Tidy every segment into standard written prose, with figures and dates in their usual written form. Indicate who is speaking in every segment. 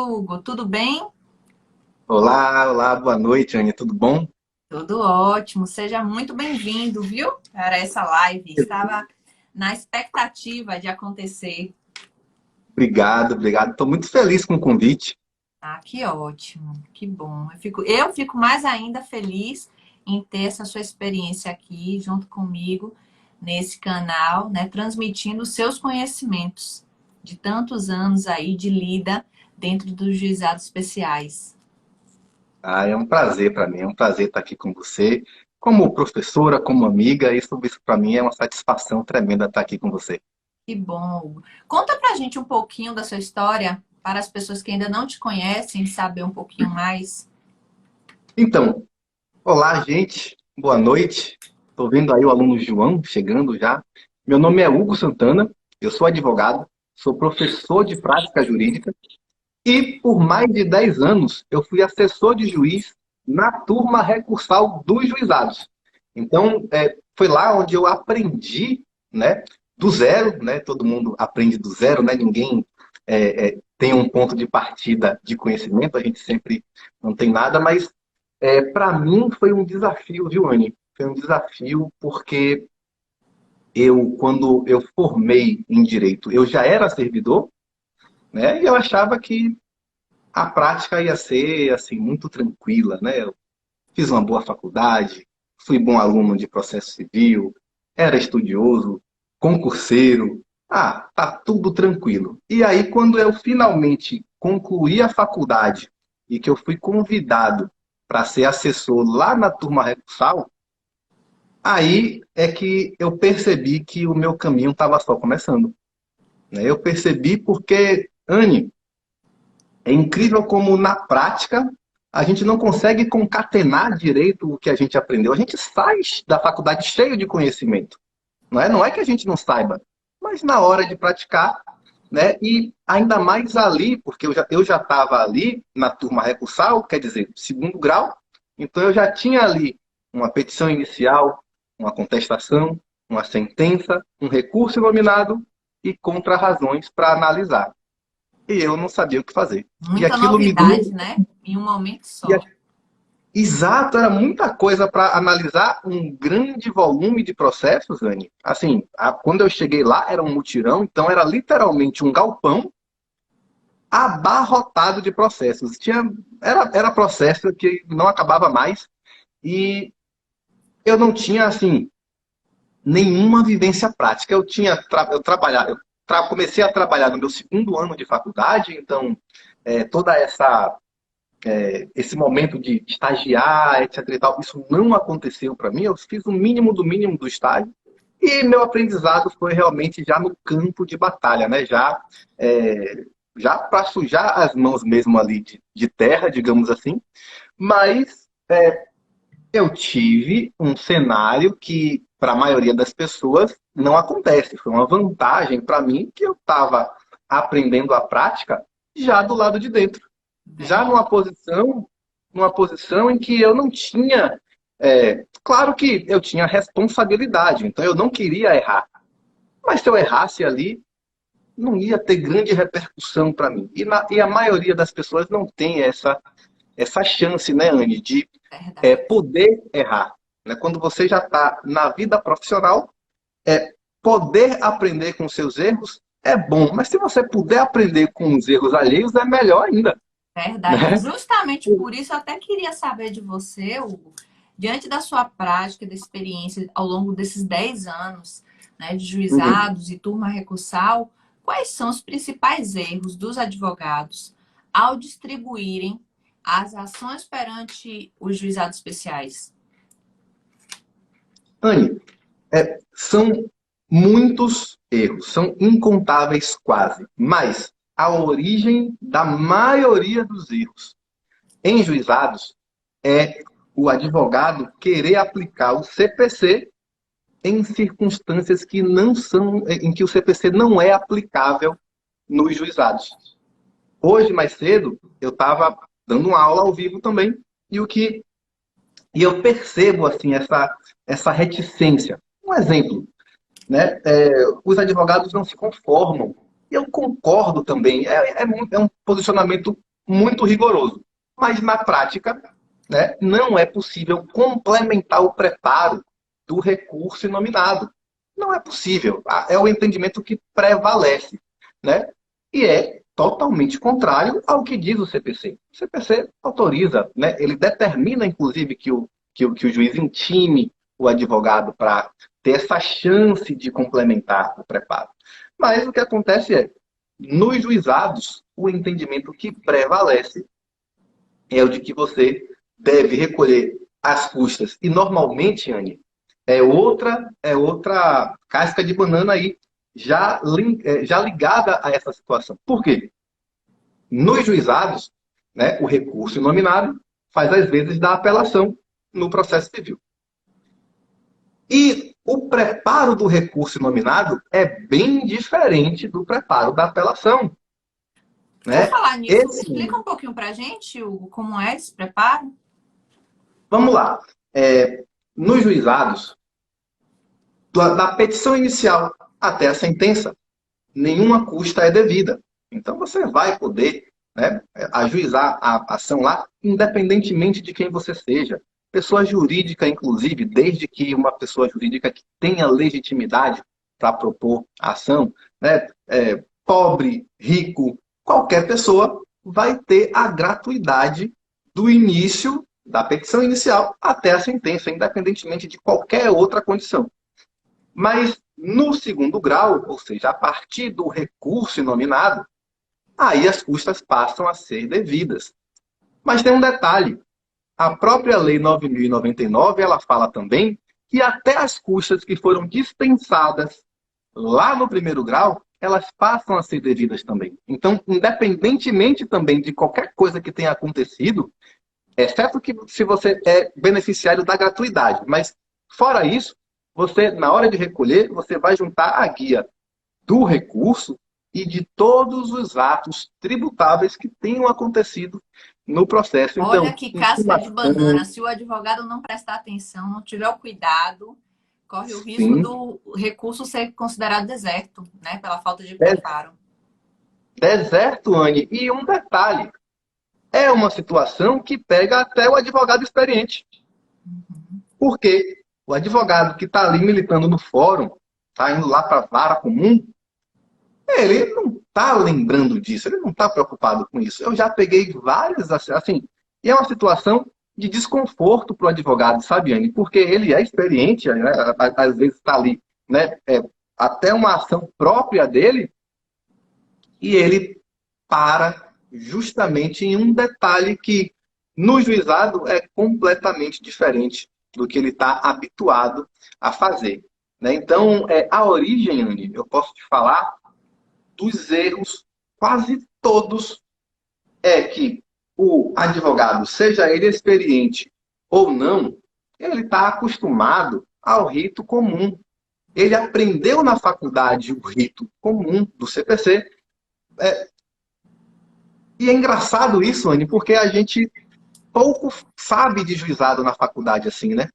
Speaker 1: Hugo, tudo bem?
Speaker 2: Olá, olá, boa noite, Anny, tudo bom?
Speaker 1: Tudo ótimo, seja muito bem-vindo, viu? Para essa live. Estava na expectativa de acontecer.
Speaker 2: Obrigado, obrigado. Estou muito feliz com o convite.
Speaker 1: Ah, que ótimo, que bom. Eu fico mais ainda feliz em ter essa sua experiência aqui junto comigo nesse canal, né? Transmitindo os seus conhecimentos de tantos anos aí de lida dentro dos juizados especiais.
Speaker 2: Ah, é um prazer para mim, é um prazer estar aqui com você. Como professora, como amiga, isso para mim é uma satisfação tremenda estar aqui com você.
Speaker 1: Que bom, Hugo. Conta pra gente um pouquinho da sua história, para as pessoas que ainda não te conhecem, saber um pouquinho mais.
Speaker 2: Então, olá, gente, boa noite. Estou vendo aí o aluno João chegando já. Meu nome é Hugo Santana, eu sou advogado, sou professor de prática jurídica e por mais de 10 anos eu fui assessor de juiz na turma recursal dos juizados. Então, foi lá onde eu aprendi, né, do zero, né, todo mundo aprende do zero, né, ninguém tem um ponto de partida de conhecimento, a gente sempre não tem nada, mas para mim foi um desafio, viu, Anny? Foi um desafio porque quando eu formei em direito, eu já era servidor, né, e eu achava que a prática ia ser assim muito tranquila, né? Eu fiz uma boa faculdade, fui bom aluno de processo civil, era estudioso, concurseiro. Ah, tá tudo tranquilo. E aí, quando eu finalmente concluí a faculdade e que eu fui convidado para ser assessor lá na turma recursal, aí é que eu percebi que o meu caminho estava só começando, né? Eu percebi porque, Anne, é incrível como na prática a gente não consegue concatenar direito o que a gente aprendeu. A gente sai da faculdade cheio de conhecimento. Não é que a gente não saiba, mas na hora de praticar, né? E ainda mais ali, porque eu já estava ali na turma recursal, quer dizer, segundo grau, então eu já tinha ali uma petição inicial, uma contestação, uma sentença, um recurso nominado e contrarrazões para analisar. E eu não sabia o que fazer. E
Speaker 1: Muita
Speaker 2: aquilo me deu.
Speaker 1: novidade, né? Em um momento
Speaker 2: e
Speaker 1: só.
Speaker 2: a- Exato, era muita coisa para analisar um grande volume de processos, Anne. Assim, quando eu cheguei lá era um mutirão, então era literalmente um galpão abarrotado de processos. Era processo que não acabava mais e eu não tinha, assim, nenhuma vivência prática. Eu trabalhava, comecei a trabalhar no meu segundo ano de faculdade, então toda esse momento de estagiar, etc e tal, isso não aconteceu para mim. Eu fiz o mínimo do mínimo do estágio e meu aprendizado foi realmente já no campo de batalha, né? Já para sujar as mãos mesmo ali de terra, digamos assim. Mas eu tive um cenário que para a maioria das pessoas não acontece. Foi uma vantagem para mim que eu estava aprendendo a prática já do lado de dentro, já
Speaker 1: Verdade.
Speaker 2: numa posição em que eu não tinha. Claro que eu tinha responsabilidade, então eu não queria errar. Mas se eu errasse ali, não ia ter grande repercussão para mim. E a maioria das pessoas não tem essa chance, né, Anne, de
Speaker 1: Verdade.
Speaker 2: poder errar. Né? Quando você já está na vida profissional, poder aprender com seus erros é bom, mas se você puder aprender com os erros alheios, é melhor ainda.
Speaker 1: Verdade.
Speaker 2: Né?
Speaker 1: Justamente por isso eu até queria saber de você, Hugo, diante da sua prática, da experiência ao longo desses 10 anos, né, de
Speaker 2: Uhum.
Speaker 1: juizados e turma recursal, quais são os principais erros dos advogados ao distribuírem as ações perante os juizados especiais?
Speaker 2: Anne, são muitos erros, são incontáveis quase, mas a origem da maioria dos erros em juizados é o advogado querer aplicar o CPC em circunstâncias que não são, em que o CPC não é aplicável nos juizados. Hoje, mais cedo, eu estava dando uma aula ao vivo também, e eu percebo assim essa reticência. Um exemplo, né? Os advogados não se conformam. Eu concordo também. É um posicionamento muito rigoroso. Mas na prática, né, não é possível complementar o preparo do recurso inominado. Não é possível. É o entendimento que prevalece, né? E é totalmente contrário ao que diz o CPC. O CPC autoriza, né? Ele determina, inclusive, que o juiz intime o advogado para ter essa chance de complementar o preparo. Mas o que acontece é, nos juizados, o entendimento que prevalece é o de que você deve recolher as custas. E normalmente, Anne, é outra casca de banana aí, já ligada a essa situação. Por quê? Nos juizados, né, o recurso inominado faz as vezes da apelação no processo civil. E o preparo do recurso inominado é bem diferente do preparo da apelação.
Speaker 1: Por
Speaker 2: Né?
Speaker 1: falar nisso, explica um pouquinho para a gente, Hugo, como é esse preparo?
Speaker 2: Vamos lá. Nos juizados, da petição inicial até a sentença, nenhuma custa é devida. Então você vai poder, né, ajuizar a ação lá, independentemente de quem você seja. Pessoa jurídica, inclusive, desde que uma pessoa jurídica que tenha legitimidade para propor a ação, né, pobre, rico, qualquer pessoa vai ter a gratuidade do início da petição inicial até a sentença, independentemente de qualquer outra condição. Mas no segundo grau, ou seja, a partir do recurso inominado, aí as custas passam a ser devidas. Mas tem um detalhe. A própria Lei 9.099, ela fala também que até as custas que foram dispensadas lá no primeiro grau, elas passam a ser devidas também. Então, independentemente também de qualquer coisa que tenha acontecido, exceto que se você é beneficiário da gratuidade, mas fora isso, você, na hora de recolher, você vai juntar a guia do recurso e de todos os atos tributáveis que tenham acontecido no processo.
Speaker 1: Olha
Speaker 2: Então,
Speaker 1: que casca de
Speaker 2: intimação,
Speaker 1: banana. Se o advogado não prestar atenção, não tiver o cuidado, corre o risco
Speaker 2: sim,
Speaker 1: do recurso ser considerado deserto, né? Pela falta de preparo.
Speaker 2: deserto, Anne. E um detalhe, é uma situação que pega até o advogado experiente. Por quê? O advogado que está ali militando no fórum, está indo lá para a vara comum, ele não está lembrando disso, ele não está preocupado com isso. Eu já peguei várias, assim, e é uma situação de desconforto para o advogado, sabe, Anne? Porque ele é experiente, né? Às vezes está ali, né? Até uma ação própria dele, e ele para justamente em um detalhe que no juizado é completamente diferente do que ele está habituado a fazer. Né? Então, a origem, Anne, eu posso te falar, dos erros, quase todos, é que o advogado, seja ele experiente ou não, ele está acostumado ao rito comum. Ele aprendeu na faculdade o rito comum do CPC. E é engraçado isso, Anne, porque a gente pouco sabe de juizado na faculdade, assim, né?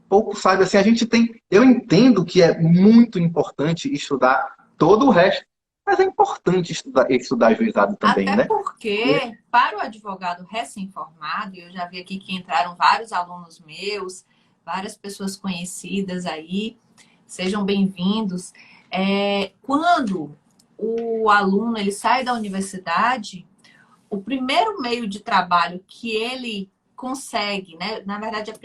Speaker 2: Pouco sabe, assim, a gente tem... Eu entendo que é muito importante estudar todo o resto, mas é importante estudar juizado também,
Speaker 1: Até
Speaker 2: né?
Speaker 1: porque, para o advogado recém-formado, eu já vi aqui que entraram vários alunos meus, várias pessoas conhecidas aí, sejam bem-vindos. Quando o aluno ele sai da universidade, o primeiro meio de trabalho que ele consegue, né? Na verdade, o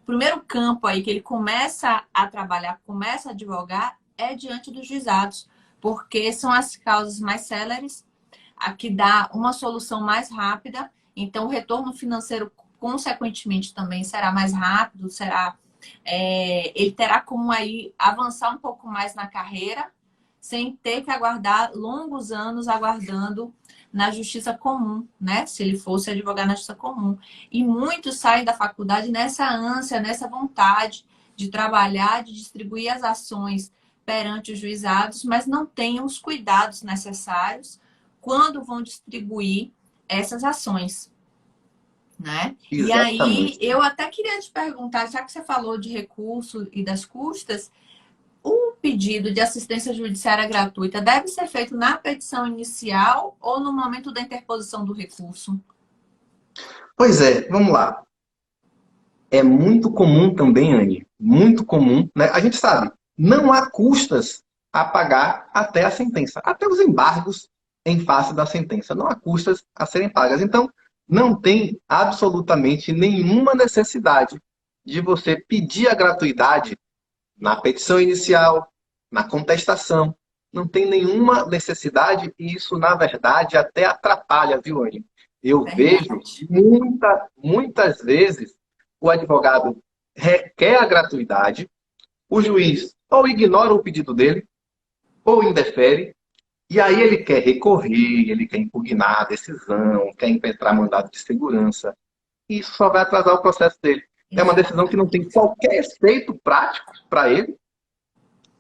Speaker 1: primeiro campo aí que ele começa a trabalhar, começa a advogar, é diante dos juizados, porque são as causas mais céleres, a que dá uma solução mais rápida, então o retorno financeiro, consequentemente, também será mais rápido, ele terá como aí avançar um pouco mais na carreira, sem ter que aguardar longos anos aguardando na justiça comum, né? Se ele fosse advogar na justiça comum. E muitos saem da faculdade nessa ânsia, nessa vontade de trabalhar, de distribuir as ações perante os juizados, mas não têm os cuidados necessários quando vão distribuir essas ações, né? E aí,
Speaker 2: Exatamente.
Speaker 1: eu até queria te perguntar, já que você falou de recurso e das custas, O pedido de assistência judiciária gratuita deve ser feito na petição inicial ou no momento da interposição do recurso?
Speaker 2: Pois é, vamos lá. É muito comum também, Anne, muito comum, né? A gente sabe, não há custas a pagar até a sentença, até os embargos em face da sentença. Não há custas a serem pagas. Então, não tem absolutamente nenhuma necessidade de você pedir a gratuidade na petição inicial, na contestação. Não tem nenhuma necessidade e isso, na verdade, até atrapalha, viu, Anny? Eu vejo
Speaker 1: Verdade.
Speaker 2: muitas vezes o advogado requer a gratuidade, o juiz ou ignora o pedido dele, ou indefere, e aí ele quer recorrer, ele quer impugnar a decisão, quer impetrar mandado de segurança. E isso só vai atrasar o processo dele. É uma decisão que não tem
Speaker 1: Exatamente.
Speaker 2: qualquer efeito prático para ele,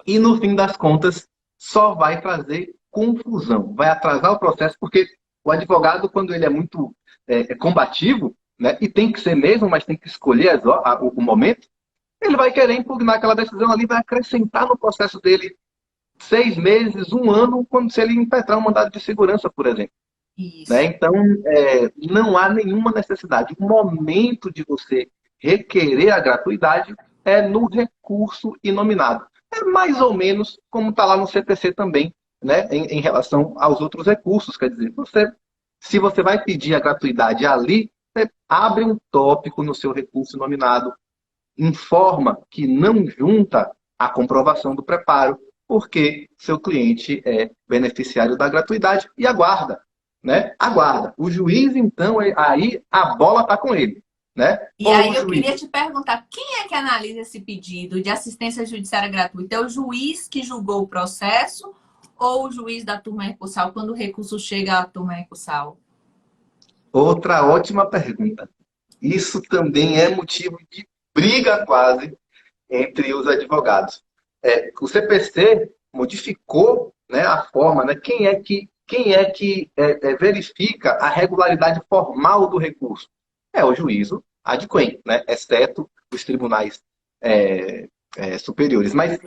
Speaker 2: e no fim das contas só vai trazer confusão, vai atrasar o processo, porque o advogado, quando ele é muito combativo, né, e tem que ser mesmo, mas tem que escolher o momento, ele vai querer impugnar aquela decisão ali, vai acrescentar no processo dele 6 meses, um ano, quando se ele impetrar um mandado de segurança, por exemplo. Né?
Speaker 1: Isso.
Speaker 2: Então, não há nenhuma necessidade. O momento de você requerer a gratuidade é no recurso inominado. É mais ou menos como está lá no CPC também, né? Em relação aos outros recursos. Quer dizer, se você vai pedir a gratuidade ali, você abre um tópico no seu recurso inominado, informa que não junta a comprovação do preparo, porque seu cliente é beneficiário da gratuidade e aguarda, né? Aguarda. O juiz, então, aí a bola está com ele, né?
Speaker 1: E
Speaker 2: Ou o
Speaker 1: aí eu
Speaker 2: juiz,
Speaker 1: queria te perguntar, quem é que analisa esse pedido de assistência judiciária gratuita? É o juiz que julgou o processo ou o juiz da turma recursal, quando o recurso chega à turma recursal?
Speaker 2: outra ótima pergunta. Isso também é motivo de briga quase entre os advogados. O CPC modificou, né, a forma, né, quem é que verifica a regularidade formal do recurso? É o juízo ad quem, né, exceto os tribunais é, superiores. Mas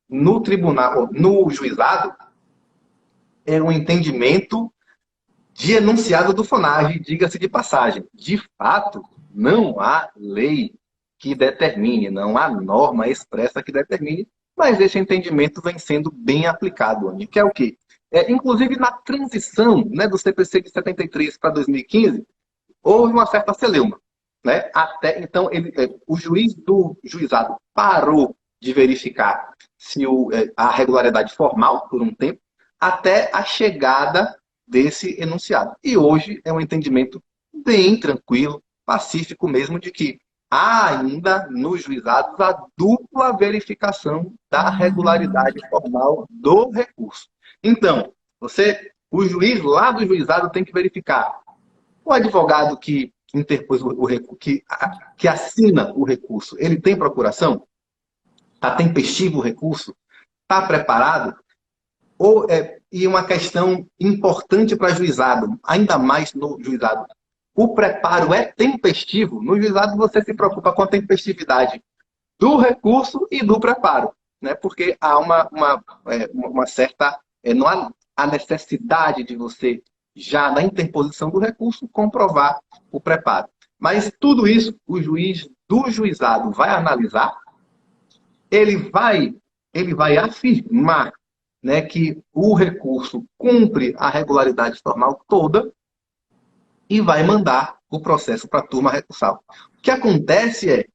Speaker 2: no tribunal, no juizado, é um entendimento de enunciado do FONAGE, diga-se de passagem. De fato, não há lei que determine, não há norma expressa que determine, mas esse entendimento vem sendo bem aplicado, Anny, que é o quê? Inclusive, na transição, né, do CPC de 73 para 2015, houve uma certa celeuma. Né? Então, o juiz do juizado parou de verificar a regularidade formal por um tempo, até a chegada desse enunciado. E hoje é um entendimento bem tranquilo, pacífico mesmo, de que há ainda nos juizados a dupla verificação da regularidade formal do recurso. Então, o juiz lá do juizado tem que verificar o advogado que interpôs o recurso, que assina o recurso, ele tem procuração? Está tempestivo o recurso? Está preparado? E uma questão importante para juizado, ainda mais no juizado. O preparo é tempestivo? No juizado você se preocupa com a tempestividade do recurso e do preparo, né? Porque há uma certa... não há a necessidade de você, já na interposição do recurso, comprovar o preparo. Mas tudo isso o juiz do juizado vai analisar, ele vai afirmar, né, que o recurso cumpre a regularidade formal toda e vai mandar o processo para a turma recursal. O que acontece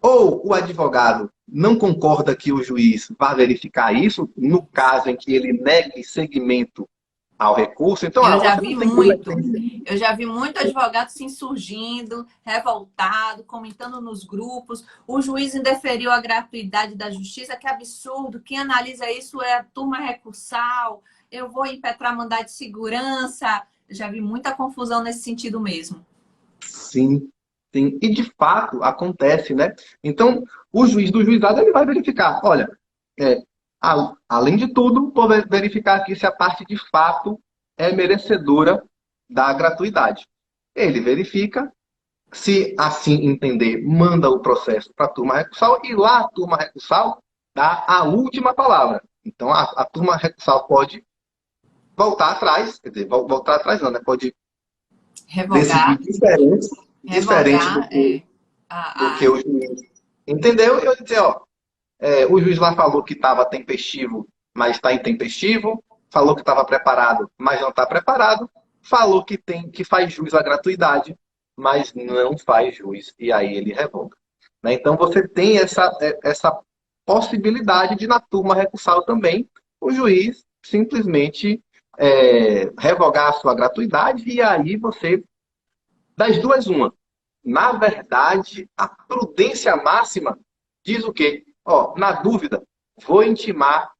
Speaker 2: ou o advogado não concorda que o juiz vá verificar isso, no caso em que ele negue seguimento ao recurso, então
Speaker 1: Eu já
Speaker 2: você
Speaker 1: vi
Speaker 2: não tem
Speaker 1: muito.
Speaker 2: competência.
Speaker 1: Eu já vi muito advogado se insurgindo, revoltado, comentando nos grupos. O juiz indeferiu a gratuidade da justiça, que absurdo. Quem analisa isso é a turma recursal. Eu vou impetrar mandado de segurança. Eu já vi muita confusão nesse sentido mesmo.
Speaker 2: Sim, sim. E de fato acontece, né? Então, o juiz do juizado ele vai verificar, olha, é, além de tudo, vou verificar aqui se a parte de fato é merecedora da gratuidade. Ele verifica, se assim entender, manda o processo para a turma recursal e lá a turma recursal dá a última palavra. Então, a turma recursal pode voltar atrás, quer dizer, voltar atrás não, né? Pode decidir
Speaker 1: Revogar,
Speaker 2: diferente
Speaker 1: revogar
Speaker 2: do que o juiz entendeu. E eu dizer, ó, o juiz lá falou que estava tempestivo, mas está intempestivo. Falou que estava preparado, mas não está preparado. Falou que faz jus à gratuidade, mas não faz jus. E aí ele revoga. Né? Então você tem essa possibilidade de, na turma recursal também, o juiz simplesmente revogar a sua gratuidade e aí você, das duas, uma. Na verdade, a prudência máxima diz o quê? Ó, na dúvida, vou intimar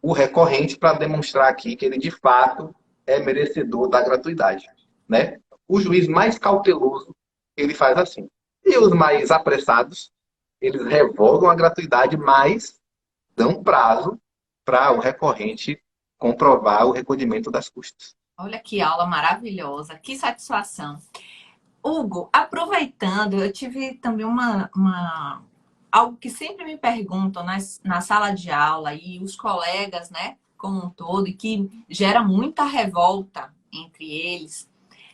Speaker 2: o recorrente para demonstrar aqui que ele, de fato, é merecedor da gratuidade. Né? O juiz mais cauteloso, ele faz assim. E os mais apressados, eles revogam a gratuidade, mas dão prazo para o recorrente comprovar o recolhimento das custas.
Speaker 1: Olha que aula maravilhosa, que satisfação. Hugo, aproveitando, eu tive também algo que sempre me perguntam na sala de aula e os colegas, né, como um todo, e que gera muita revolta entre eles,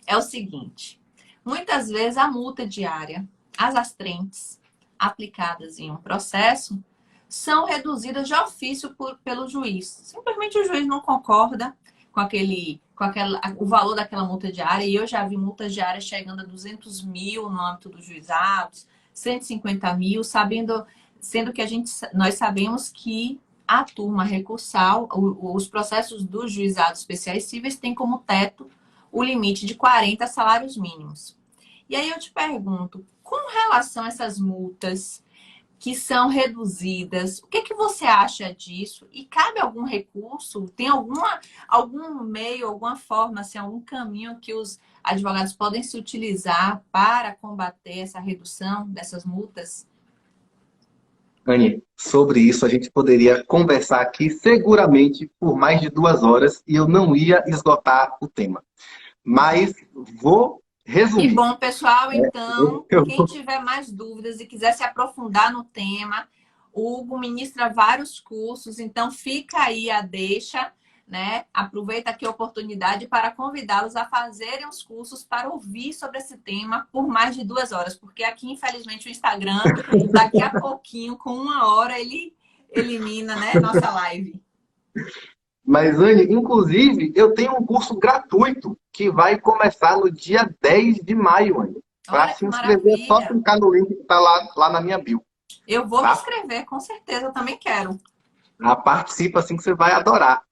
Speaker 1: é o seguinte: muitas vezes a multa diária, as astrentes aplicadas em um processo, são reduzidas de ofício pelo juiz. Simplesmente o juiz não concorda o valor daquela multa diária, e eu já vi multas diárias chegando a 200 mil no âmbito dos juizados, 150 mil, sendo que nós sabemos que a turma recursal, os processos dos juizados especiais cíveis têm como teto o limite de 40 salários mínimos. E aí eu te pergunto, com relação a essas multas que são reduzidas, o que você acha disso? E cabe algum recurso? Tem algum meio, alguma forma, assim, algum caminho que os advogados podem se utilizar para combater essa redução dessas multas?
Speaker 2: Anny, sobre isso a gente poderia conversar aqui seguramente por mais de 2 horas e eu não ia esgotar o tema. Mas vou
Speaker 1: Que
Speaker 2: resumir.
Speaker 1: bom, pessoal. Então,
Speaker 2: Eu
Speaker 1: quem tiver mais dúvidas e quiser se aprofundar no tema, o Hugo ministra vários cursos, então fica aí a deixa, né? Aproveita aqui a oportunidade para convidá-los a fazerem os cursos para ouvir sobre esse tema por mais de 2 horas, porque aqui, infelizmente, o Instagram, daqui a pouquinho, com 1 hora, ele elimina, né, nossa live.
Speaker 2: Mas, Anny, inclusive, eu tenho um curso gratuito que vai começar no dia 10 de maio, Anny. Para
Speaker 1: Olha
Speaker 2: se
Speaker 1: que
Speaker 2: inscrever, é só
Speaker 1: maravilha.
Speaker 2: clicar no link que está lá na minha bio.
Speaker 1: Eu vou me
Speaker 2: Tá?
Speaker 1: inscrever, com certeza, eu também quero.
Speaker 2: Participa assim que você vai adorar.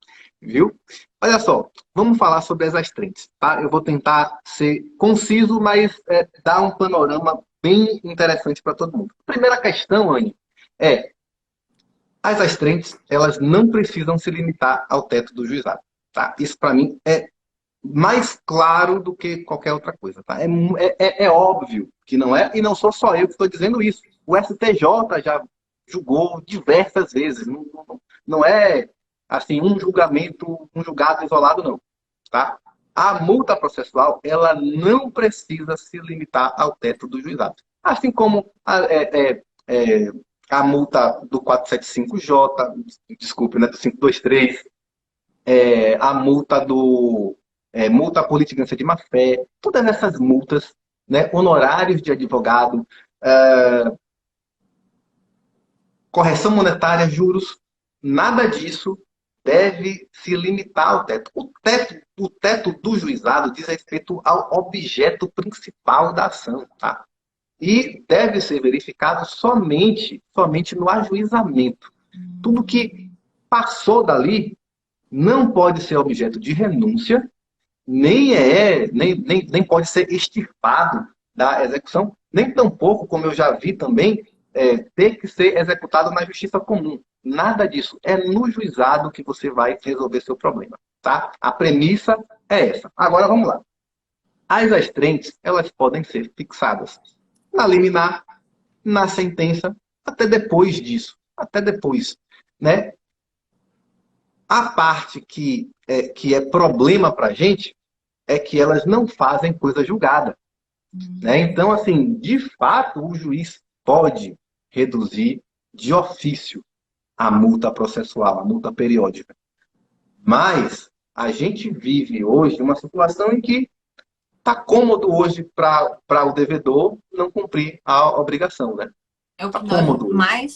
Speaker 2: Viu? Olha só, vamos falar sobre as astrentes, tá? Eu vou tentar ser conciso, mas dar um panorama bem interessante para todo mundo. A primeira questão, Anny, é as astrentes, elas não precisam se limitar ao teto do juizado. Tá? Isso, para mim, é mais claro do que qualquer outra coisa. Tá? É óbvio que não é, e não sou só eu que estou dizendo isso. O STJ já julgou diversas vezes. Não é assim um julgado isolado, não. Tá? A multa processual, ela não precisa se limitar ao teto do juizado. Assim como a multa do 475J, desculpe, né, do 523, a multa multa por litigância de má-fé, todas essas multas, né, honorários de advogado, correção monetária, juros, nada disso deve se limitar ao teto. O teto do juizado diz respeito ao objeto principal da ação, tá? E deve ser verificado somente no ajuizamento. Tudo que passou dali não pode ser objeto de renúncia, nem pode ser extirpado da execução, nem tampouco, como eu já vi também, ter que ser executado na justiça comum. Nada disso. É no juizado que você vai resolver seu problema. Tá? A premissa é essa. Agora vamos lá. As astrentes, elas podem ser fixadas na liminar, na sentença, até depois disso. Até depois. Né? A parte que é problema para a gente é que elas não fazem coisa julgada. né? Então, assim, de fato, o juiz pode reduzir de ofício a multa processual, a multa periódica. Mas a gente vive hoje uma situação em que está cômodo hoje para o devedor não cumprir a obrigação, né?
Speaker 1: É o
Speaker 2: Está
Speaker 1: que nós
Speaker 2: cômodo hoje.
Speaker 1: mais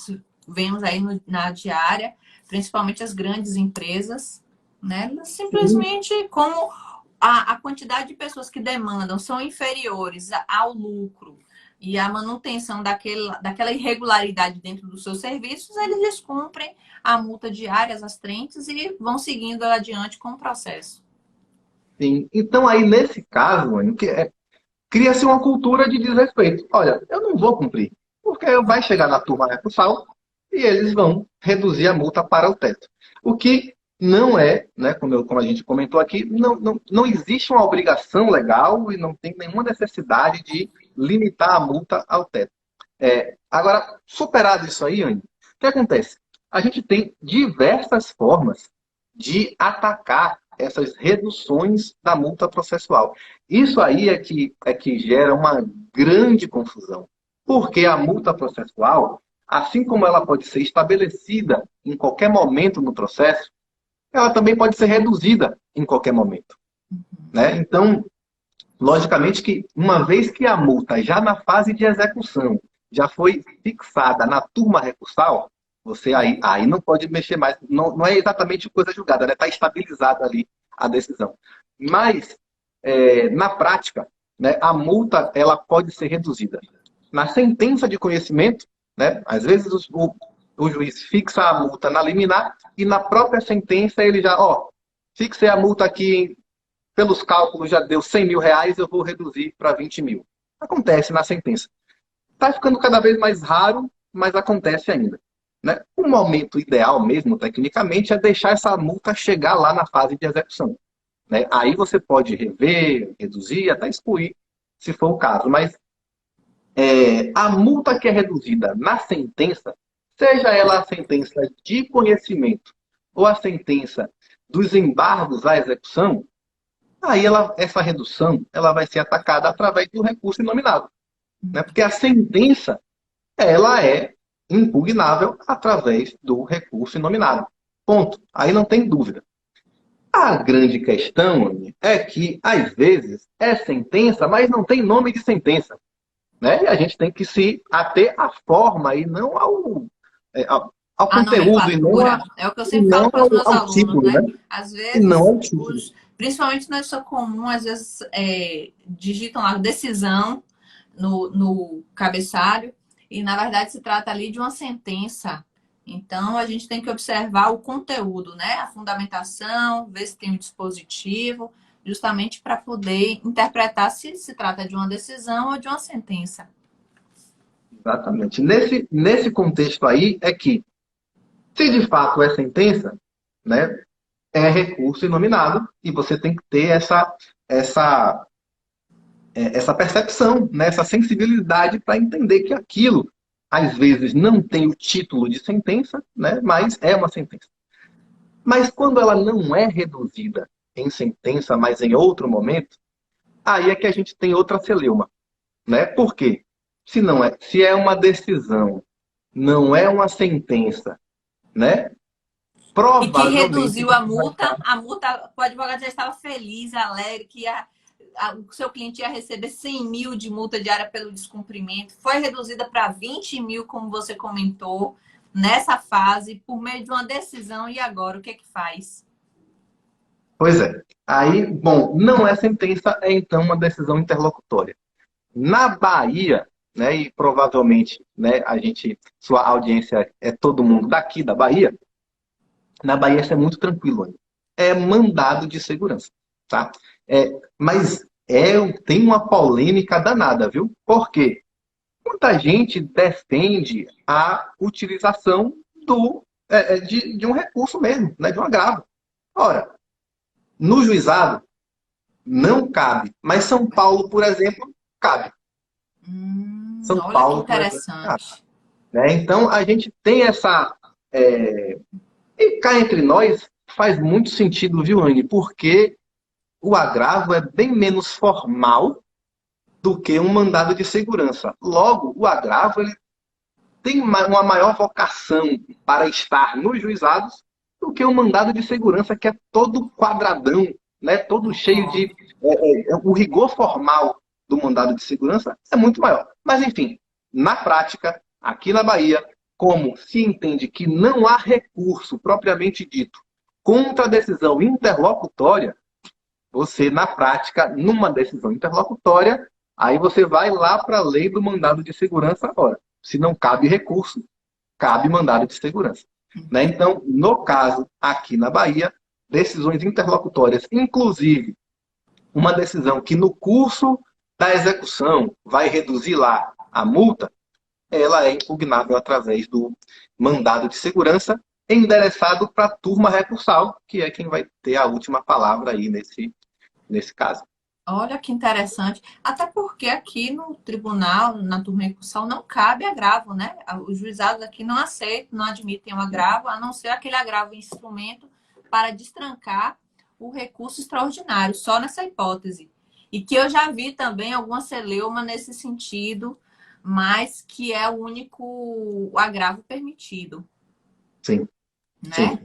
Speaker 1: vemos aí na diária, principalmente as grandes empresas, né?
Speaker 2: Sim,
Speaker 1: Simplesmente como a quantidade de pessoas que demandam são inferiores ao lucro e à manutenção daquela irregularidade dentro dos seus serviços, eles descumprem a multa diária, as trentes, e vão seguindo adiante com o processo.
Speaker 2: sim. Então, aí, nesse caso, Anny, cria-se uma cultura de desrespeito. Olha, eu não vou cumprir, porque vai chegar na turma recursal e eles vão reduzir a multa para o teto. O que não é, né, como a gente comentou aqui, não existe uma obrigação legal e não tem nenhuma necessidade de limitar a multa ao teto. Agora, superado isso aí, Anny, o que acontece? A gente tem diversas formas de atacar essas reduções da multa processual. Isso aí é que gera uma grande confusão. Porque a multa processual, assim como ela pode ser estabelecida em qualquer momento no processo, ela também pode ser reduzida em qualquer momento, né? Então, logicamente que uma vez que a multa já na fase de execução já foi fixada na turma recursal, você aí não pode mexer mais. Não é exatamente coisa julgada, né? Está estabilizada ali a decisão. Mas, na prática, né, a multa ela pode ser reduzida. Na sentença de conhecimento, né, às vezes o juiz fixa a multa na liminar e na própria sentença ele já, fixei a multa aqui pelos cálculos já deu 100 mil reais, eu vou reduzir para 20 mil. Acontece na sentença. Está ficando cada vez mais raro, mas acontece ainda. Né? O momento ideal mesmo, tecnicamente, é deixar essa multa chegar lá na fase de execução. Né? Aí você pode rever, reduzir, até excluir, se for o caso. Mas a multa que é reduzida na sentença, seja ela a sentença de conhecimento ou a sentença dos embargos à execução, aí essa redução ela vai ser atacada através do recurso inominado. Né? Porque a sentença ela é impugnável através do recurso inominado. Ponto. Aí não tem dúvida. A grande questão, Anny, é que, às vezes, é sentença, mas não tem nome de sentença. Né? E a gente tem que se ater à forma e não ao
Speaker 1: A
Speaker 2: conteúdo
Speaker 1: nomenclatura é o que eu
Speaker 2: e
Speaker 1: sempre
Speaker 2: não
Speaker 1: falo para os meus
Speaker 2: ao
Speaker 1: alunos,
Speaker 2: título,
Speaker 1: né?
Speaker 2: né?
Speaker 1: Às
Speaker 2: E não
Speaker 1: vezes,
Speaker 2: ao título.
Speaker 1: principalmente na história comum, às vezes digitam lá decisão no cabeçalho e na verdade se trata ali de uma sentença. Então a gente tem que observar o conteúdo, né? A fundamentação, ver se tem um dispositivo, justamente para poder interpretar se trata de uma decisão ou de uma sentença.
Speaker 2: Exatamente. Nesse contexto aí é que, se de fato é sentença, né, é recurso inominado e você tem que ter essa, essa percepção, né, essa sensibilidade para entender que aquilo, às vezes, não tem o título de sentença, né, mas é uma sentença. Mas quando ela não é reduzida em sentença, mas em outro momento, aí é que a gente tem outra celeuma. Né? Por quê? Se é uma decisão, não é uma sentença, né?
Speaker 1: E que
Speaker 2: Provavelmente
Speaker 1: reduziu a multa, o advogado já estava feliz, alegre, que o seu cliente ia receber 100 mil de multa diária pelo descumprimento, foi reduzida para 20 mil, como você comentou, nessa fase, por meio de uma decisão, e agora o que é que faz?
Speaker 2: Pois é. Aí, bom, não é sentença, é então uma decisão interlocutória. Na Bahia, né, e provavelmente, né, sua audiência é todo mundo daqui da Bahia, na Bahia isso é muito tranquilo, ainda. É mandado de segurança, tá? Mas tem uma polêmica danada, viu? Por quê? Muita gente defende a utilização de um recurso mesmo, né, de um agravo. Ora, no juizado não cabe, mas São Paulo, por exemplo, cabe. São
Speaker 1: Olha que
Speaker 2: Paulo, por exemplo, cabe.
Speaker 1: interessante.
Speaker 2: Né? Então, a gente tem essa... E cá entre nós, faz muito sentido, viu, Anne? Porque o agravo é bem menos formal, do que um mandado de segurança. Logo, o agravo ele tem uma maior vocação para estar nos juizados do que um mandado de segurança que é todo quadradão, né? Todo cheio de...
Speaker 1: Concordo.
Speaker 2: o rigor formal do mandado de segurança é muito maior. Mas, enfim, na prática, aqui na Bahia, como se entende que não há recurso propriamente dito contra a decisão interlocutória, você, na prática, numa decisão interlocutória, aí você vai lá para a lei do mandado de segurança agora. Se não cabe recurso, cabe mandado de segurança. Né? Então, no caso, aqui na Bahia, decisões interlocutórias, inclusive uma decisão que no curso da execução vai reduzir lá a multa, ela é impugnável através do mandado de segurança endereçado para a turma recursal, que é quem vai ter a última palavra aí nesse caso.
Speaker 1: Olha que interessante. Até porque aqui no tribunal, na turma recursal, não cabe agravo, né? Os juizados aqui não aceitam, não admitem o agravo, a não ser aquele agravo instrumento para destrancar o recurso extraordinário, só nessa hipótese. E que eu já vi também alguma celeuma nesse sentido, mas que é o único agravo permitido,
Speaker 2: Sim,
Speaker 1: né?
Speaker 2: sim.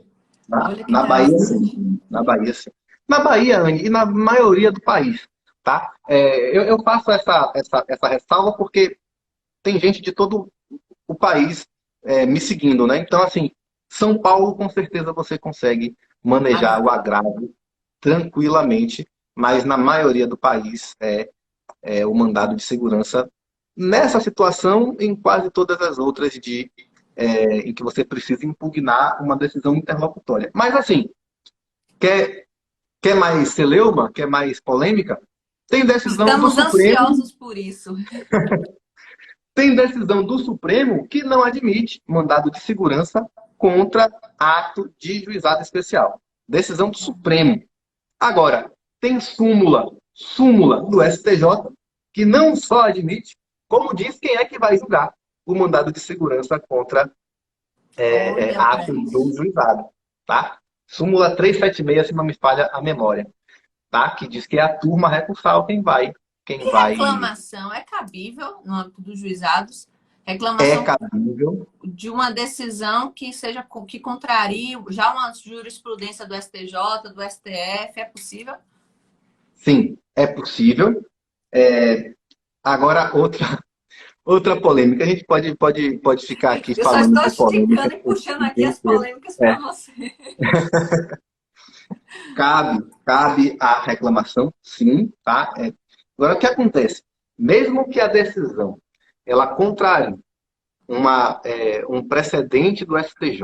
Speaker 2: Na,
Speaker 1: Olha que
Speaker 2: na Bahia,
Speaker 1: interessante.
Speaker 2: sim. Na Bahia, sim. Na Bahia, Anne, e na maioria do país, tá? Eu faço essa ressalva porque tem gente de todo o país me seguindo, né? Então, assim, São Paulo, com certeza você consegue manejar o
Speaker 1: Agravo.
Speaker 2: agravo tranquilamente, mas na maioria do país é o mandado de segurança. Nessa situação, em quase todas as outras em que você precisa impugnar uma decisão interlocutória. Mas, assim, quer, quer mais celeuma? Quer mais polêmica? Tem decisão do
Speaker 1: Estamos
Speaker 2: Supremo,
Speaker 1: ansiosos por isso.
Speaker 2: tem decisão do Supremo que não admite mandado de segurança contra ato de juizado especial. Decisão do Supremo. Agora, tem súmula do STJ, que não só admite, como diz quem é que vai julgar o mandado de segurança contra
Speaker 1: Olha para
Speaker 2: ato do
Speaker 1: isso.
Speaker 2: juizado. Tá? Súmula 376, se não me falha a memória. Tá? Que diz que é a turma recursal quem
Speaker 1: E
Speaker 2: vai
Speaker 1: reclamação é cabível no âmbito dos juizados?
Speaker 2: é
Speaker 1: Reclamação
Speaker 2: cabível.
Speaker 1: de uma decisão que seja que contrarie já uma jurisprudência do STJ, do STF, é possível?
Speaker 2: Sim, é possível. É, agora, outra polêmica. A gente pode ficar aqui
Speaker 1: Eu só
Speaker 2: falando
Speaker 1: estou
Speaker 2: de polêmica
Speaker 1: esticando e
Speaker 2: o
Speaker 1: puxando aqui
Speaker 2: dia
Speaker 1: as
Speaker 2: inteiro.
Speaker 1: polêmicas para
Speaker 2: É,
Speaker 1: você.
Speaker 2: cabe a reclamação, sim, tá? Agora, o que acontece? Mesmo que a decisão ela contrarie um precedente do STJ,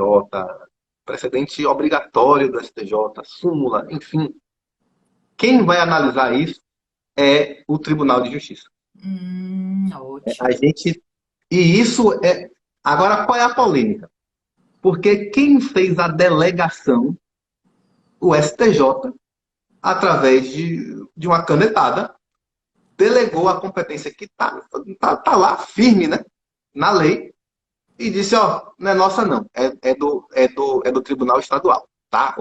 Speaker 2: precedente obrigatório do STJ, súmula, enfim, quem vai analisar isso é o Tribunal de Justiça. A
Speaker 1: Ótimo.
Speaker 2: gente. E isso é. Agora, qual é a polêmica? Porque quem fez a delegação, o STJ, através de uma canetada, delegou a competência que tá lá firme, né? Na lei, e disse, ó, não é nossa não, é do Tribunal Estadual, tá?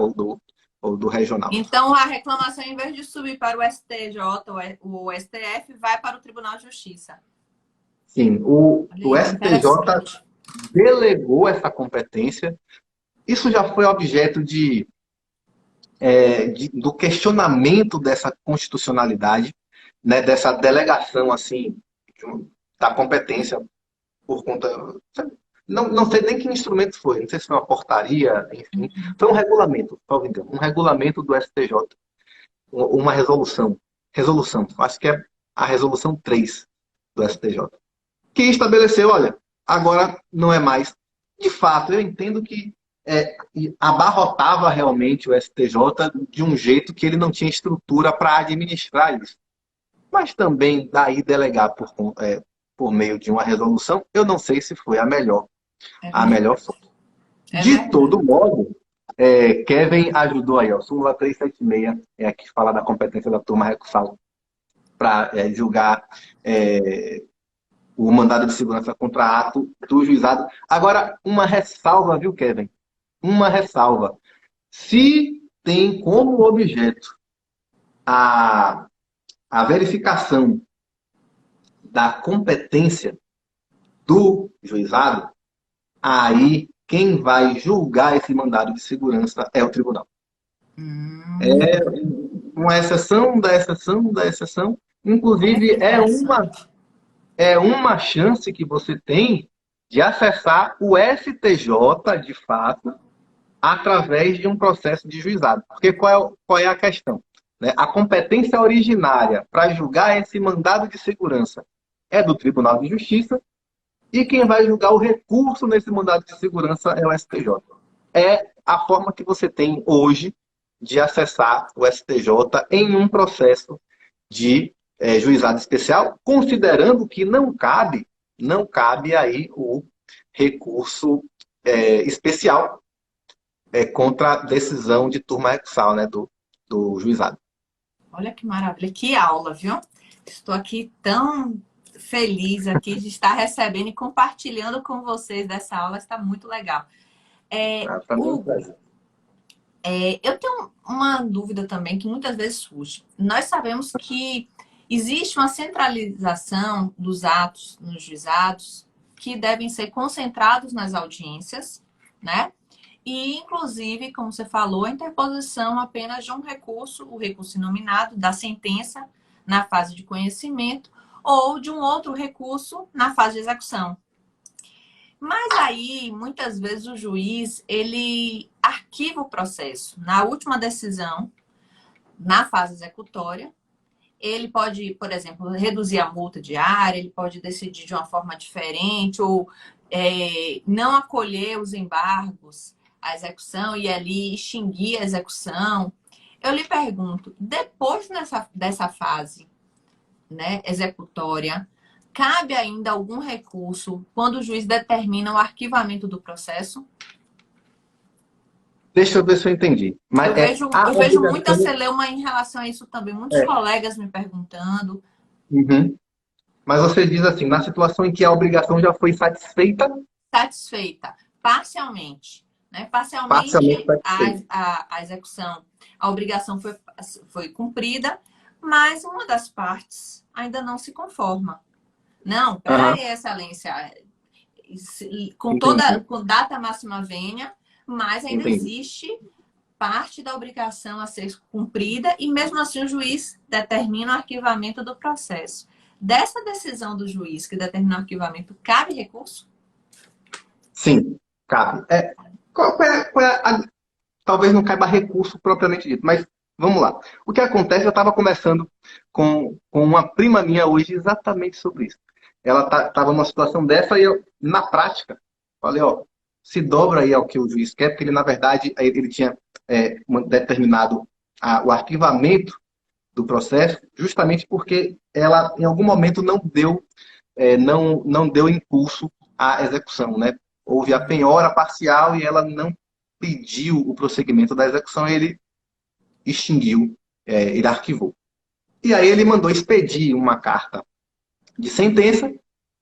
Speaker 2: Ou do regional.
Speaker 1: Então, a reclamação, em vez de subir para o STJ, o STF, vai para o Tribunal de Justiça.
Speaker 2: Sim, o,
Speaker 1: Olha
Speaker 2: o
Speaker 1: aí que
Speaker 2: STJ
Speaker 1: interessante.
Speaker 2: delegou essa competência. Isso já foi objeto do questionamento dessa constitucionalidade, né, dessa delegação assim da competência por conta. Não sei nem que instrumento foi, não sei se foi uma portaria, enfim. Foi um regulamento, talvez engano, um regulamento do STJ, uma resolução. Resolução, acho que é a resolução 3 do STJ, que estabeleceu, olha, agora não é mais. De fato, eu entendo que abarrotava realmente o STJ de um jeito que ele não tinha estrutura para administrar isso. Mas também daí delegar por meio de uma resolução, eu não sei se foi a melhor,
Speaker 1: É
Speaker 2: a
Speaker 1: verdade.
Speaker 2: melhor forma.
Speaker 1: É
Speaker 2: De
Speaker 1: verdade.
Speaker 2: todo modo, Kevin ajudou aí, ó, súmula 376, é aqui fala da competência da turma recursal para julgar o mandado de segurança contra ato do juizado. Agora, uma ressalva, viu, Kevin? Uma ressalva. Se tem como objeto a verificação da competência do juizado, aí quem vai julgar esse mandado de segurança é o tribunal.
Speaker 1: Hum,
Speaker 2: É uma exceção da exceção da exceção.
Speaker 1: olha
Speaker 2: Inclusive,
Speaker 1: que interessante.
Speaker 2: é uma chance que você tem de acessar o STJ, de fato, através de um processo de juizado. Porque qual é a questão? Né? A competência originária para julgar esse mandado de segurança é do Tribunal de Justiça e quem vai julgar o recurso nesse mandado de segurança é o STJ. É a forma que você tem hoje de acessar o STJ em um processo de juizado especial, considerando que não cabe aí o recurso especial contra a decisão de turma recursal, né, do juizado.
Speaker 1: Olha que maravilha, que aula, viu? Estou aqui tão feliz aqui de estar recebendo e compartilhando com vocês dessa aula, está muito legal.
Speaker 2: Ah, para mim é um
Speaker 1: Hugo,
Speaker 2: prazer.
Speaker 1: eu tenho uma dúvida também que muitas vezes surge. Nós sabemos que existe uma centralização dos atos nos juizados que devem ser concentrados nas audiências, né? E, inclusive, como você falou, a interposição apenas de um recurso, o recurso inominado da sentença na fase de conhecimento ou de um outro recurso na fase de execução. Mas aí, muitas vezes, o juiz, ele arquiva o processo. Na última decisão, na fase executória, ele pode, por exemplo, reduzir a multa diária, ele pode decidir de uma forma diferente, ou não acolher os embargos à execução e ali extinguir a execução. Eu lhe pergunto, depois dessa fase, né, executória, cabe ainda algum recurso quando o juiz determina o arquivamento do processo?
Speaker 2: Deixa eu ver se eu entendi. Mas a
Speaker 1: Eu vejo muita
Speaker 2: obrigação.
Speaker 1: celeuma em relação a isso também, muitos colegas me perguntando.
Speaker 2: Uhum. Mas você diz assim, na situação em que a obrigação já foi satisfeita,
Speaker 1: Satisfeita parcialmente. Né?
Speaker 2: parcialmente
Speaker 1: Parcialmente,
Speaker 2: satisfeita.
Speaker 1: a execução, a obrigação foi cumprida, mas uma das partes ainda não se conforma. Não,
Speaker 2: Aham,
Speaker 1: peraí, excelência, com
Speaker 2: entendi,
Speaker 1: com data máxima vênia, mas ainda
Speaker 2: entendi.
Speaker 1: existe parte da obrigação a ser cumprida e mesmo assim o juiz determina o arquivamento do processo. Dessa decisão do juiz que determina o arquivamento, cabe recurso?
Speaker 2: Sim, cabe. Talvez não caiba recurso propriamente dito, mas vamos lá. O que acontece, eu estava conversando com uma prima minha hoje exatamente sobre isso. Ela estava numa situação dessa e eu, na prática, falei, ó, se dobra aí ao que o juiz quer, porque ele, na verdade, ele tinha determinado o arquivamento do processo, justamente porque ela, em algum momento, não deu impulso à execução, né? Houve a penhora parcial e ela não pediu o prosseguimento da execução, ele extinguiu, ele arquivou. E aí ele mandou expedir uma carta de sentença,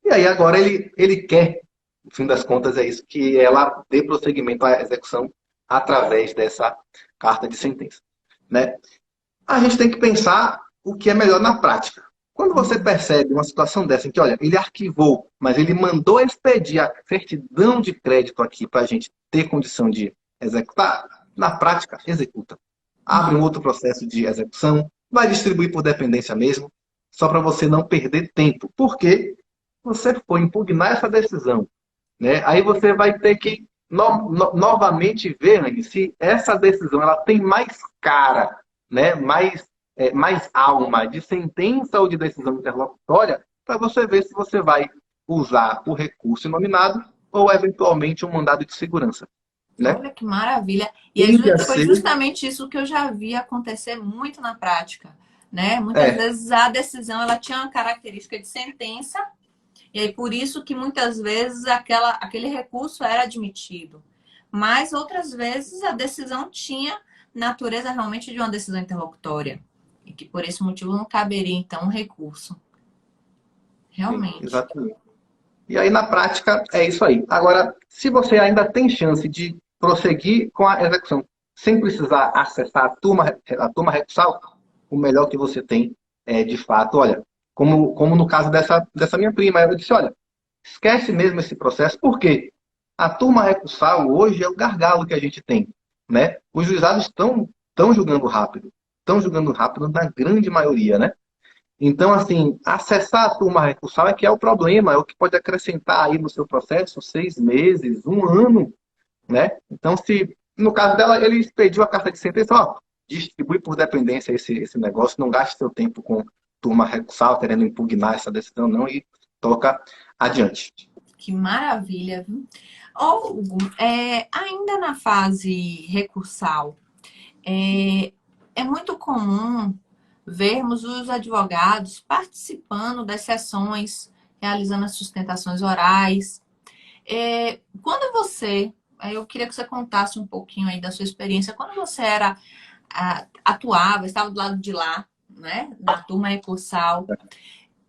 Speaker 2: e aí agora ele quer, no fim das contas, é isso, que ela dê prosseguimento à execução através dessa carta de sentença. Né? A gente tem que pensar o que é melhor na prática. Quando você percebe uma situação dessa, em que, olha, ele arquivou, mas ele mandou expedir a certidão de crédito aqui para a gente ter condição de executar, na prática, executa. Abre um outro processo de execução, vai distribuir por dependência mesmo, só para você não perder tempo. Porque você for impugnar essa decisão, né? Aí você vai ter que novamente ver, Anne, se essa decisão ela tem mais cara, né? Mais alma de sentença ou de decisão interlocutória, para você ver se você vai usar o recurso nominado ou eventualmente um mandado de segurança. Né?
Speaker 1: Olha que maravilha. E
Speaker 2: Tende a
Speaker 1: foi
Speaker 2: ser.
Speaker 1: justamente isso que eu já vi acontecer muito na prática, né? Muitas
Speaker 2: É,
Speaker 1: vezes a decisão ela tinha uma característica de sentença, e aí por isso que muitas vezes aquele recurso era admitido. Mas outras vezes a decisão tinha natureza realmente de uma decisão interlocutória. E que por esse motivo não caberia, então, um recurso.
Speaker 2: sim,
Speaker 1: Realmente.
Speaker 2: exatamente. E aí, na prática, é isso aí. Agora, se você ainda tem chance de prosseguir com a execução sem precisar acessar a turma recursal, o melhor que você tem é, de fato, olha, como no caso dessa minha prima. Eu disse, olha, esquece mesmo esse processo, porque a turma recursal hoje é o gargalo que a gente tem, né? Os juizados estão julgando rápido na grande maioria, né? Então, assim, acessar a turma recursal é que é o problema, é o que pode acrescentar aí no seu processo 6 meses, um ano, né? Então, se no caso dela, ele expediu a carta de sentença, ó, distribui por dependência esse negócio, não gaste seu tempo com turma recursal, querendo impugnar essa decisão, não, e toca adiante.
Speaker 1: Que maravilha, viu? Ô, Hugo, ainda na fase recursal, é muito comum vermos os advogados participando das sessões, realizando as sustentações orais. Quando você, eu queria que você contasse um pouquinho aí da sua experiência, quando você atuava, estava do lado de lá, né, na turma recursal,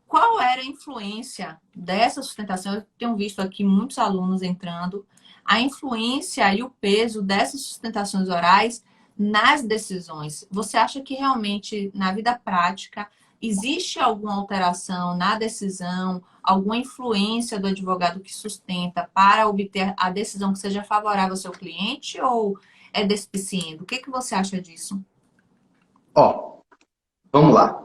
Speaker 1: qual era a influência dessa sustentação? Eu tenho visto aqui muitos alunos entrando, a influência e o peso dessas sustentações orais nas decisões. Você acha que realmente, na vida prática, existe alguma alteração na decisão, alguma influência do advogado que sustenta para obter a decisão que seja favorável ao seu cliente ou é despiciente? O que você acha disso?
Speaker 2: Ó, vamos lá.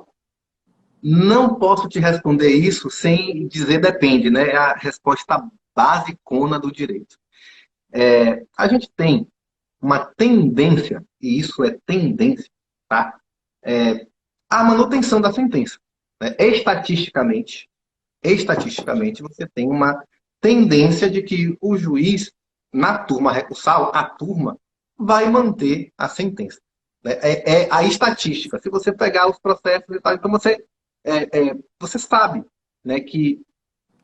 Speaker 2: Não posso te responder isso sem dizer depende, né? É a resposta basicona do direito. A gente tem uma tendência, e isso é tendência, tá? A manutenção da sentença, né? Estatisticamente, você tem uma tendência de que o juiz, na turma recursal, a turma vai manter a sentença, né? É a estatística. Se você pegar os processos e tal, então você sabe, né, que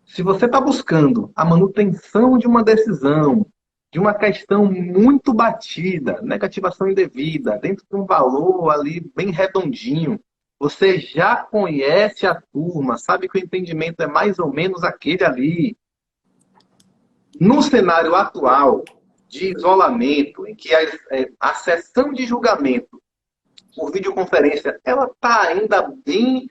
Speaker 2: se você está buscando a manutenção de uma decisão, de uma questão muito batida, negativação indevida, dentro de um valor ali bem redondinho, você já conhece a turma, sabe que o entendimento é mais ou menos aquele ali. No cenário atual de isolamento, em que a sessão de julgamento por videoconferência, ela está ainda bem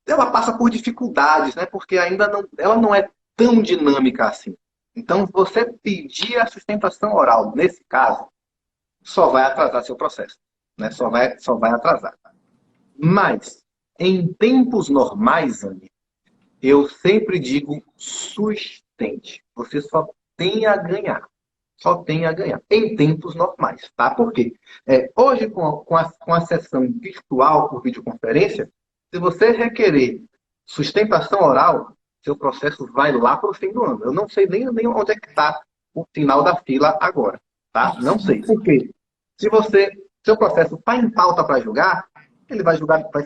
Speaker 2: ela passa por dificuldades, né? Porque ela não é tão dinâmica assim. Então, você pedir a sustentação oral, nesse caso, só vai atrasar seu processo, né? Só vai atrasar. Mas, em tempos normais, Anny, eu sempre digo sustente. Você só tem a ganhar. Só tem a ganhar. Em tempos normais, tá? Por quê? Hoje, com a sessão virtual por videoconferência, se você requerer sustentação oral, seu processo vai lá para o fim do ano. Eu não sei nem onde é que está o final da fila agora, tá? Não sei. Por quê? Se seu processo está em pauta para julgar, ele vai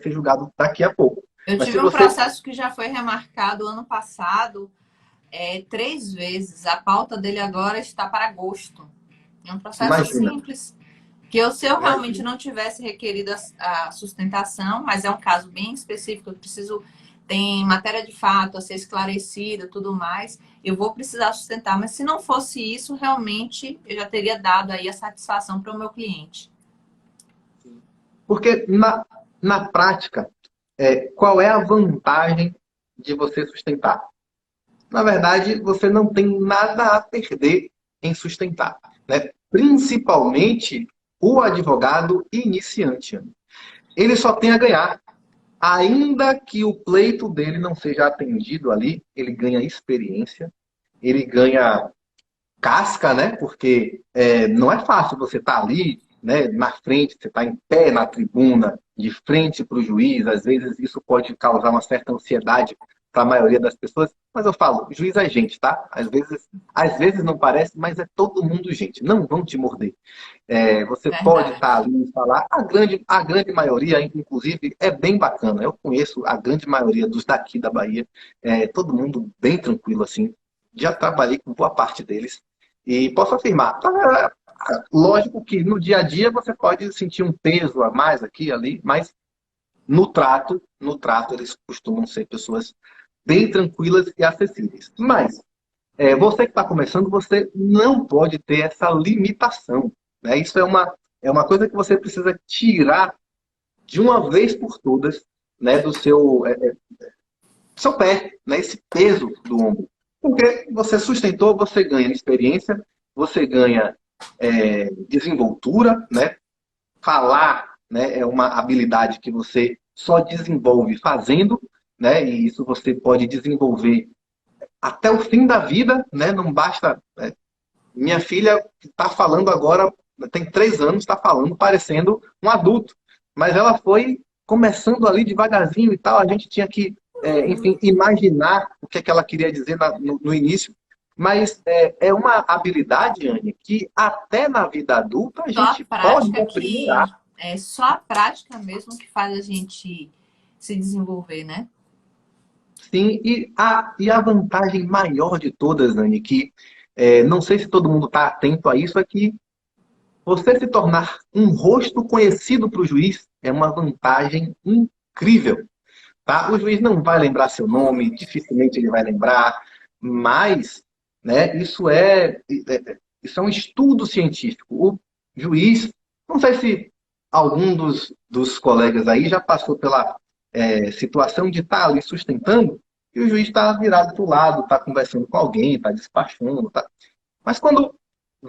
Speaker 2: ser julgado daqui a pouco.
Speaker 1: Eu
Speaker 2: Mas
Speaker 1: tive
Speaker 2: se
Speaker 1: um
Speaker 2: você...
Speaker 1: processo que já foi remarcado ano passado, 3 vezes. A pauta dele agora está para agosto. É um processo
Speaker 2: Imagina.
Speaker 1: simples. Que se eu realmente não tivesse requerido a sustentação, mas é um caso bem específico, tem matéria de fato a ser esclarecida, tudo mais, eu vou precisar sustentar. Mas se não fosse isso, realmente eu já teria dado aí a satisfação para o meu cliente.
Speaker 2: Porque na prática, qual é a vantagem de você sustentar? Na verdade, você não tem nada a perder em sustentar, né? Principalmente o advogado iniciante. Ele só tem a ganhar. Ainda que o pleito dele não seja atendido ali, ele ganha experiência, ele ganha casca, né? Porque não é fácil você estar ali, né, na frente, você está em pé na tribuna, de frente para o juiz. Às vezes isso pode causar uma certa ansiedade para a maioria das pessoas. Mas eu falo, juiz é gente, tá? Às vezes não parece, mas é todo mundo gente. Não vão te morder. Você
Speaker 1: Verdade.
Speaker 2: pode estar ali e falar. A grande maioria, inclusive, é bem bacana. Eu conheço a grande maioria dos daqui da Bahia. Todo mundo bem tranquilo, assim. Já trabalhei com boa parte deles. E posso afirmar, lógico que no dia a dia você pode sentir um peso a mais aqui e ali, mas no trato eles costumam ser pessoas bem tranquilas e acessíveis. Mas você que está começando, você não pode ter essa limitação, né? Isso é uma coisa que você precisa tirar de uma vez por todas né, do seu pé, né, esse peso do ombro. Porque você sustentou, você ganha experiência, você ganha desenvoltura, né? Falar, né, é uma habilidade que você só desenvolve fazendo, né? E isso você pode desenvolver até o fim da vida, né? Não basta. Minha filha está falando agora, tem 3 anos, está falando, parecendo um adulto. Mas ela foi começando ali devagarzinho e tal. A gente tinha que, enfim, imaginar o que é que ela queria dizer no início. Mas é uma habilidade, Anne, que até na vida adulta a
Speaker 1: Só a
Speaker 2: gente pode
Speaker 1: prática que
Speaker 2: aprimorar.
Speaker 1: é só a prática mesmo que faz a gente se desenvolver, né?
Speaker 2: Sim, e a vantagem maior de todas, Anne, que não sei se todo mundo está atento a isso, é que você se tornar um rosto conhecido para o juiz é uma vantagem incrível. Tá? O juiz não vai lembrar seu nome, dificilmente ele vai lembrar, mas, né, isso é um estudo científico. O juiz, não sei se algum dos colegas aí já passou pela situação de estar ali sustentando e o juiz está virado para o lado, está conversando com alguém, está despachando. Tá? Mas quando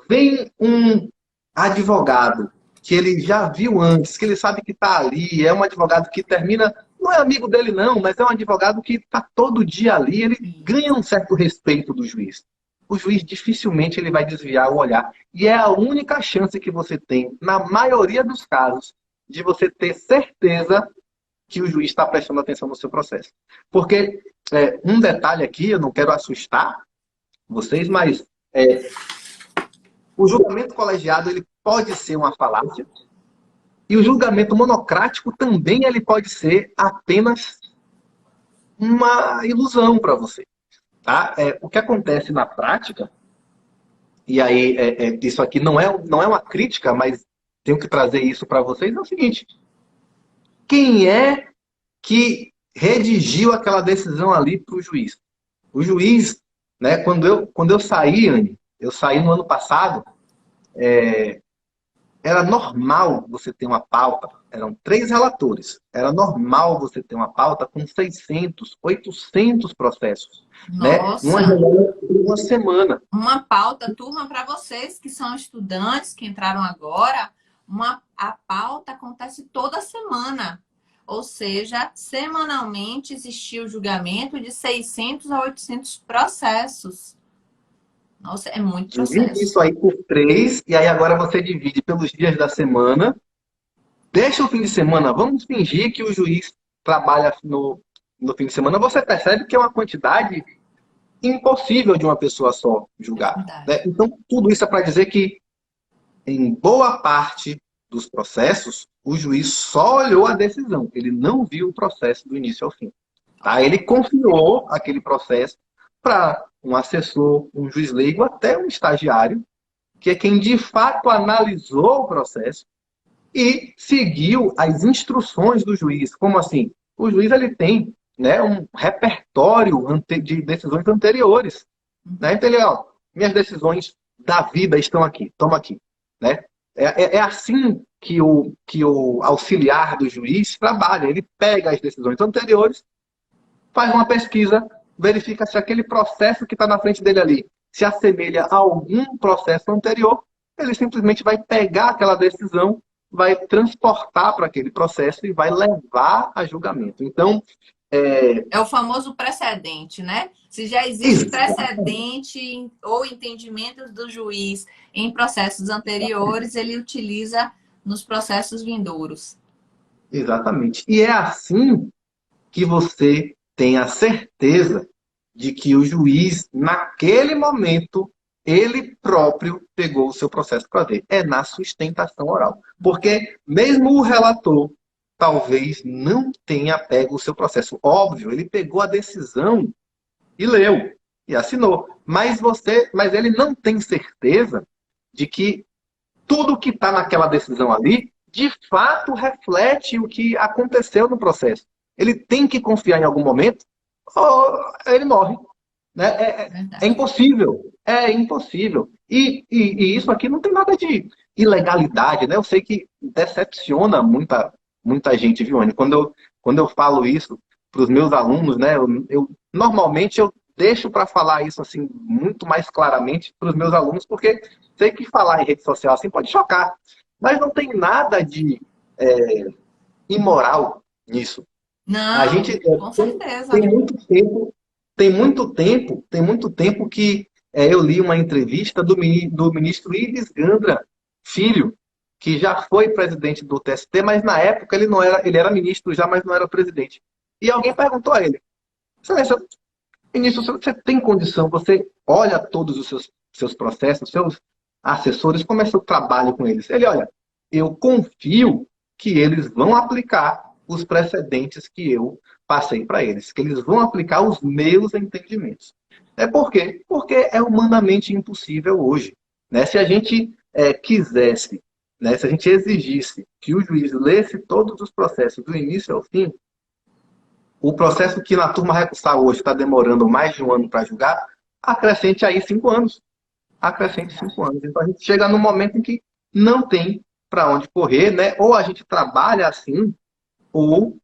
Speaker 2: vem um advogado que ele já viu antes, que ele sabe que está ali, é um advogado que termina, não é amigo dele não, mas é um advogado que está todo dia ali, ele ganha um certo respeito do juiz. O juiz dificilmente ele vai desviar o olhar. E é a única chance que você tem, na maioria dos casos, de você ter certeza que o juiz está prestando atenção no seu processo. Porque um detalhe aqui, eu não quero assustar vocês, mas o julgamento colegiado ele pode ser uma falácia e o julgamento monocrático também ele pode ser apenas uma ilusão para você. Tá? O que acontece na prática, e aí isso aqui não é uma crítica, mas tenho que trazer isso para vocês, é o seguinte. Quem é que redigiu aquela decisão ali para o juiz? O juiz, né, quando eu saí, Anne, eu saí no ano passado, era normal você ter uma pauta, eram 3 relatores, era normal você ter uma pauta com 600, 800 processos, né? Uma
Speaker 1: Nossa,
Speaker 2: reunião por uma semana.
Speaker 1: uma pauta, turma, para vocês que são estudantes, que entraram agora, a pauta acontece toda semana. Ou seja, semanalmente existia o julgamento de 600 a 800 processos. Nossa, é muito
Speaker 2: Divide
Speaker 1: processo.
Speaker 2: isso aí por 3, e aí agora você divide pelos dias da semana, deixa o fim de semana, vamos fingir que o juiz trabalha no fim de semana, você percebe que é uma quantidade impossível de uma pessoa só
Speaker 1: É
Speaker 2: julgar. Né?
Speaker 1: verdade.
Speaker 2: Então, tudo isso é para dizer que, em boa parte dos processos, o juiz só olhou a decisão, ele não viu o processo do início ao fim. Tá? Ele confiou aquele processo para um assessor, um juiz leigo, até um estagiário, que é quem de fato analisou o processo e seguiu as instruções do juiz. Como assim? O juiz ele tem, né, um repertório de decisões anteriores. Né? Então ele, ó, minhas decisões da vida estão aqui, toma aqui. Né? É assim que o auxiliar do juiz trabalha. Ele pega as decisões anteriores, faz uma pesquisa, verifica se aquele processo que está na frente dele ali se assemelha a algum processo anterior, ele simplesmente vai pegar aquela decisão, vai transportar para aquele processo e vai levar a julgamento. Então,
Speaker 1: É o famoso precedente, né? Se já existe
Speaker 2: isso,
Speaker 1: precedente ou entendimentos do juiz em processos anteriores, ele utiliza nos processos vindouros.
Speaker 2: exatamente. E é assim que você tem a certeza de que o juiz, naquele momento, ele próprio pegou o seu processo para ver. É na sustentação oral. Porque mesmo o relator talvez não tenha pego o seu processo. Óbvio, ele pegou a decisão e leu e assinou. Mas ele não tem certeza de que tudo que está naquela decisão ali, de fato reflete o que aconteceu no processo. Ele tem que confiar em algum momento ou ele morre. Né? É
Speaker 1: Verdade.
Speaker 2: impossível. É impossível. E isso aqui não tem nada de ilegalidade. Né? Eu sei que decepciona muita gente, viu, Anny? Quando eu falo isso para os meus alunos, né, normalmente eu deixo para falar isso assim muito mais claramente para os meus alunos, porque sei que falar em rede social assim pode chocar, mas não tem nada de imoral nisso. A gente
Speaker 1: Não, com
Speaker 2: tem
Speaker 1: certeza.
Speaker 2: muito tempo, tem muito tempo que eu li uma entrevista do ministro Ives Gandra, filho, que já foi presidente do TST, mas na época ele era ministro já, mas não era presidente. E alguém perguntou a ele: Excelência, ministro, você tem condição, você olha todos os seus processos, seus assessores, como é seu trabalho com eles? Ele, olha, eu confio que eles vão aplicar os precedentes que eu passei para eles, que eles vão aplicar os meus entendimentos. Por quê? Porque é humanamente impossível hoje. Né? Se a gente quisesse, né, se a gente exigisse que o juiz lesse todos os processos do início ao fim, o processo que na turma recursal hoje está demorando mais de um ano para julgar, acrescente aí 5 anos.
Speaker 1: É
Speaker 2: Acrescente
Speaker 1: verdade.
Speaker 2: 5 anos. Então a gente chega num momento em que não tem para onde correr, né? Ou a gente trabalha assim, ou,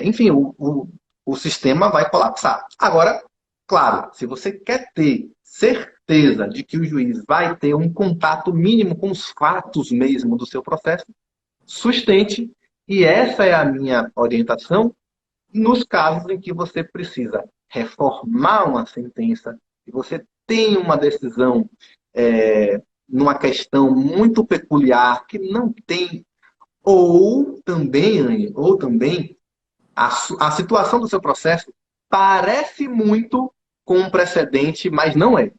Speaker 2: enfim, o sistema vai colapsar. Agora, claro, se você quer ter certeza de que o juiz vai ter um contato mínimo com os fatos mesmo do seu processo, sustente, e essa é a minha orientação, nos casos em que você precisa reformar uma sentença, e você tem uma decisão numa questão muito peculiar que não tem, ou também, Anne, ou também a situação do seu processo parece muito com um precedente, mas não é.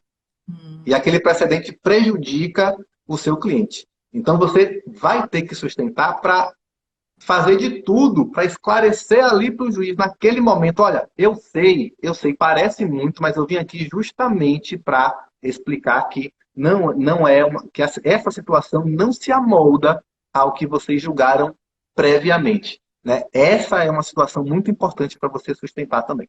Speaker 2: E
Speaker 1: Hum,
Speaker 2: aquele precedente prejudica o seu cliente. Então você vai ter que sustentar para fazer de tudo para esclarecer ali para o juiz naquele momento. Olha, eu sei, parece muito, mas eu vim aqui justamente para explicar que não é que essa situação não se amolda ao que vocês julgaram previamente. Né? Essa é uma situação muito importante para você sustentar também.